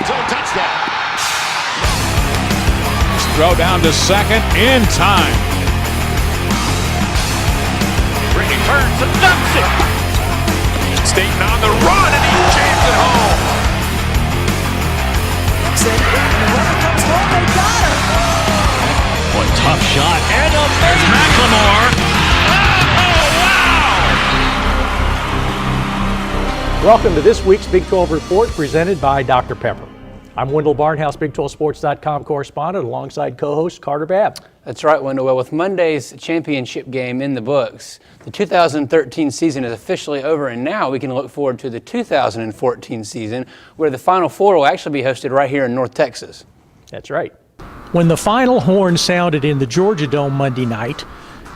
red zone touchdown. Throw down to second in time. Brady turns and dumps it. Staten on the run, and he jams it home. Whoever comes home, they got him. What tough shot. And There's McLemore. Welcome to this week's Big 12 Report presented by Dr. Pepper. I'm Wendell Barnhouse, Big12Sports.com correspondent, alongside co-host Carter Babb. That's right, Wendell. Well, with Monday's championship game in the books, the 2013 season is officially over, and now we can look forward to the 2014 season, where the Final Four will actually be hosted right here in North Texas. That's right. When the final horn sounded in the Georgia Dome Monday night,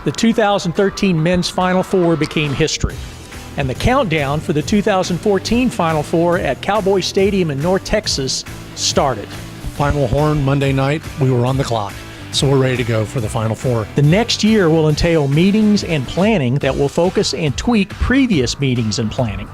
the 2013 men's Final Four became history. And the countdown for the 2014 Final Four at Cowboys Stadium in North Texas started. Final horn Monday night, we were on the clock, so we're ready to go for the Final Four. The next year will entail meetings and planning that will focus and tweak previous meetings and planning.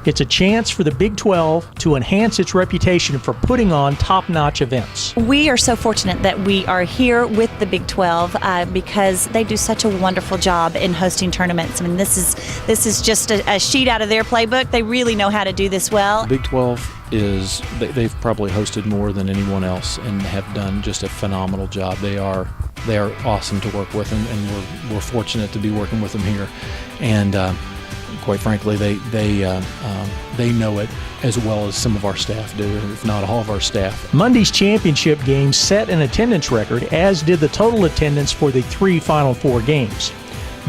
It's a chance for the Big 12 to enhance its reputation for putting on top-notch events. We are so fortunate that we are here with the Big 12 because they do such a wonderful job in hosting tournaments. I mean, this is just a sheet out of their playbook. They really know how to do this well. Big 12 they've probably hosted more than anyone else and have done just a phenomenal job. They are awesome to work with, and we're fortunate to be working with them here. And quite frankly, they know it as well as some of our staff do, if not all of our staff. Monday's championship game set an attendance record, as did the total attendance for the 3 Final Four games.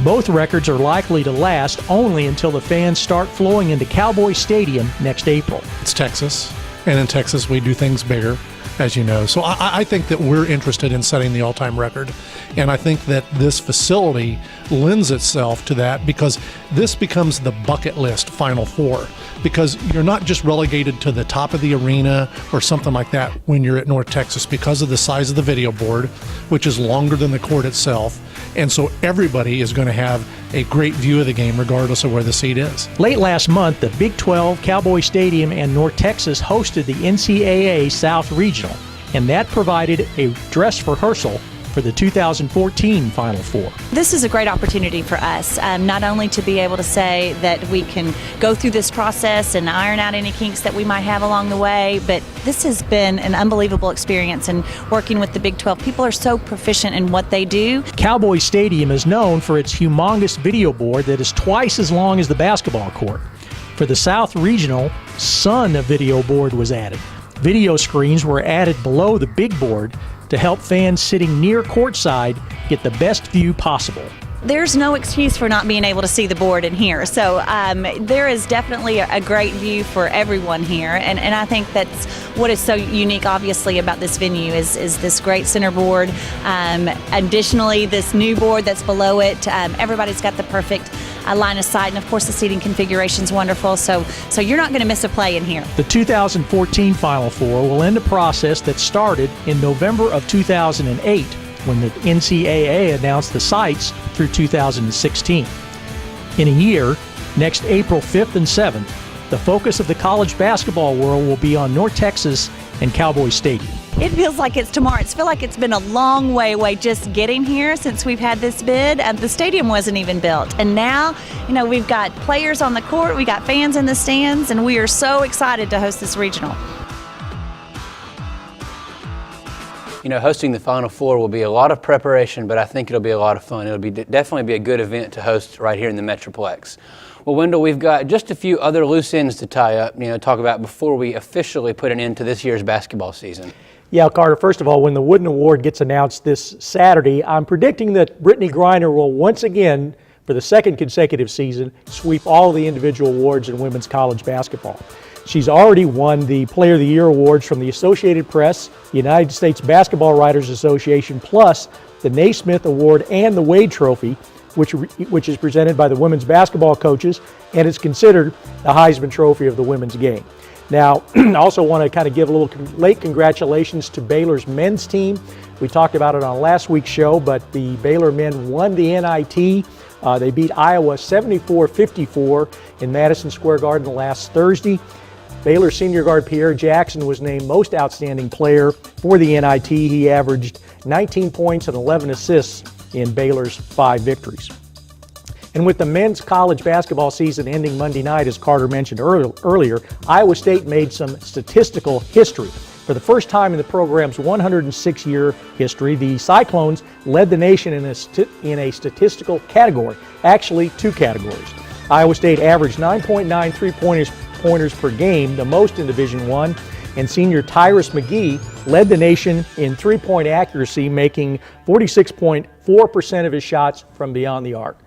Both records are likely to last only until the fans start flowing into Cowboys Stadium next April. It's Texas, and in Texas we do things bigger, as you know. So I think that we're interested in setting the all-time record, and I think that this facility lends itself to that, because this becomes the bucket list Final Four, because you're not just relegated to the top of the arena or something like that when you're at North Texas, because of the size of the video board, which is longer than the court itself, and so everybody is going to have a great view of the game regardless of where the seat is. Late last month, the Big 12, Cowboys Stadium, and North Texas hosted the NCAA South Regional, and that provided a dress rehearsal for the 2014 Final Four. This is a great opportunity for us, not only to be able to say that we can go through this process and iron out any kinks that we might have along the way, but this has been an unbelievable experience, and working with the Big 12. People are so proficient in what they do. Cowboys Stadium is known for its humongous video board that is twice as long as the basketball court. For the South Regional, Sun video board was added. Video screens were added below the big board to help fans sitting near courtside get the best view possible. There's no excuse for not being able to see the board in here. So there is definitely a great view for everyone here. And I think that's what is so unique, obviously, about this venue is this great center board. Additionally, this new board that's below it, everybody's got the perfect line of sight. And, of course, the seating configuration is wonderful. So you're not going to miss a play in here. The 2014 Final Four will end a process that started in November of 2008, when the NCAA announced the sites through 2016. In a year, next April 5th and 7th, the focus of the college basketball world will be on North Texas and Cowboys Stadium. It feels like it's tomorrow. It feels like it's been a long way away just getting here since we've had this bid. The stadium wasn't even built. And now, we've got players on the court, we got fans in the stands, and we are so excited to host this regional. Hosting the Final Four will be a lot of preparation, but I think it'll be a lot of fun. It'll definitely be a good event to host right here in the Metroplex. Well, Wendell, we've got just a few other loose ends to tie up, talk about before we officially put an end to this year's basketball season. Yeah, Carter, first of all, when the Wooden Award gets announced this Saturday, I'm predicting that Brittany Griner will once again, for the second consecutive season, sweep all the individual awards in women's college basketball. She's already won the Player of the Year awards from the Associated Press, the United States Basketball Writers Association, plus the Naismith Award and the Wade Trophy, which is presented by the women's basketball coaches, and it's considered the Heisman Trophy of the women's game. Now, I also want to kind of give a little late congratulations to Baylor's men's team. We talked about it on last week's show, but the Baylor men won the NIT. They beat Iowa 74-54 in Madison Square Garden last Thursday. Baylor senior guard Pierre Jackson was named most outstanding player for the NIT. He averaged 19 points and 11 assists in Baylor's 5 victories. And with the men's college basketball season ending Monday night, as Carter mentioned earlier, Iowa State made some statistical history. For the first time in the program's 106-year history, the Cyclones led the nation in a statistical category, actually 2 categories. Iowa State averaged 9.9 three-pointers per game, the most in Division I, and senior Tyrus McGee led the nation in three-point accuracy, making 46.4% of his shots from beyond the arc.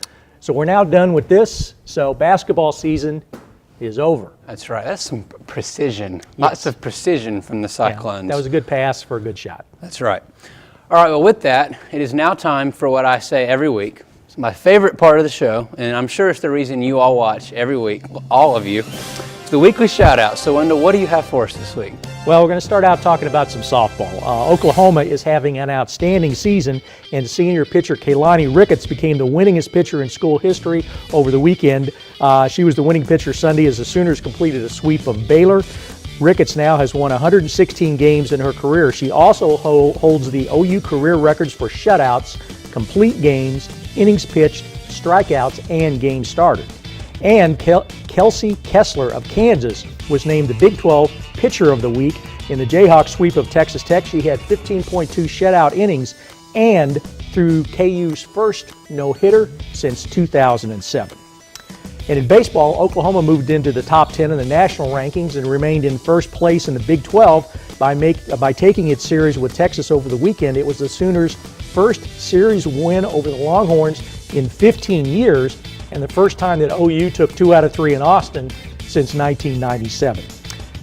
So we're now done with this, so basketball season is over. That's right. That's some precision. Lots of precision from the Cyclones. Yeah, that was a good pass for a good shot. That's right. All right, well, with that, it is now time for what I say every week. It's my favorite part of the show, and I'm sure it's the reason you all watch every week, all of you. It's the weekly shout-out. So, Wendell, what do you have for us this week? Well, we're going to start out talking about some softball. Oklahoma is having an outstanding season, and senior pitcher Kaylani Ricketts became the winningest pitcher in school history over the weekend. She was the winning pitcher Sunday as the Sooners completed a sweep of Baylor. Ricketts now has won 116 games in her career. She also holds the OU career records for shutouts, complete games, innings pitched, strikeouts, and games started. And Kelsey Kessler of Kansas was named the Big 12 Pitcher of the Week. In the Jayhawks sweep of Texas Tech, she had 15.2 shutout innings and threw KU's first no-hitter since 2007. And in baseball, Oklahoma moved into the top 10 in the national rankings and remained in first place in the Big 12 by taking its series with Texas over the weekend. It was the Sooners' first series win over the Longhorns in 15 years, and the first time that OU took 2 out of 3 in Austin since 1997.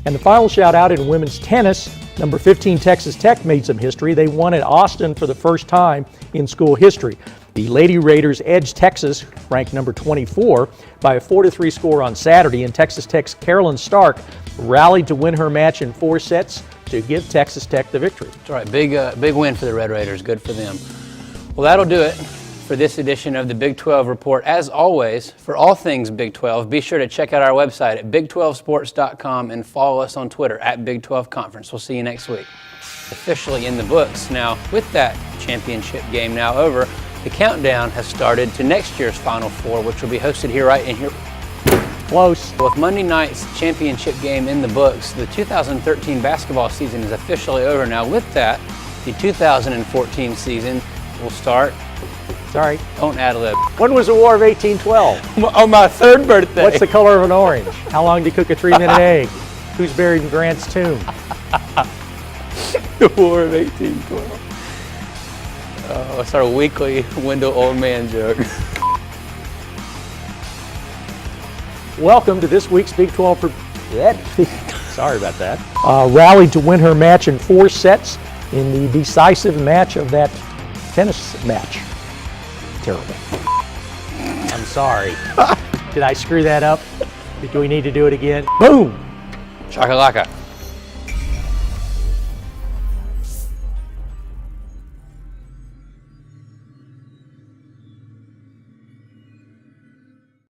And the final shout out in women's tennis, number 15 Texas Tech made some history. They won at Austin for the first time in school history. The Lady Raiders edged Texas, ranked number 24, by a 4-3 score on Saturday, and Texas Tech's Carolyn Stark rallied to win her match in 4 sets to give Texas Tech the victory. That's right, big win for the Red Raiders, good for them. Well, that'll do it for this edition of the Big 12 Report. As always, for all things Big 12, be sure to check out our website at big12sports.com and follow us on Twitter at Big 12 Conference. We'll see you next week. Officially in the books. Now, with that championship game now over, the countdown has started to next year's Final Four, which will be hosted here right in here. Close. With Monday night's championship game in the books, the 2013 basketball season is officially over. Now, with that, the 2014 season will start. Sorry. Don't ad-lib. When was the War of 1812? On my 3rd birthday. What's the color of an orange? How long do you cook a 3-minute egg? Who's buried in Grant's tomb? The War of 1812. It's our weekly Wendell Old Man joke. Welcome to this week's Big 12 Sorry about that. Rallied to win her match in 4 sets in the decisive match of that tennis match. Terrible. I'm sorry. Did I screw that up? Do we need to do it again? Boom! Shakalaka.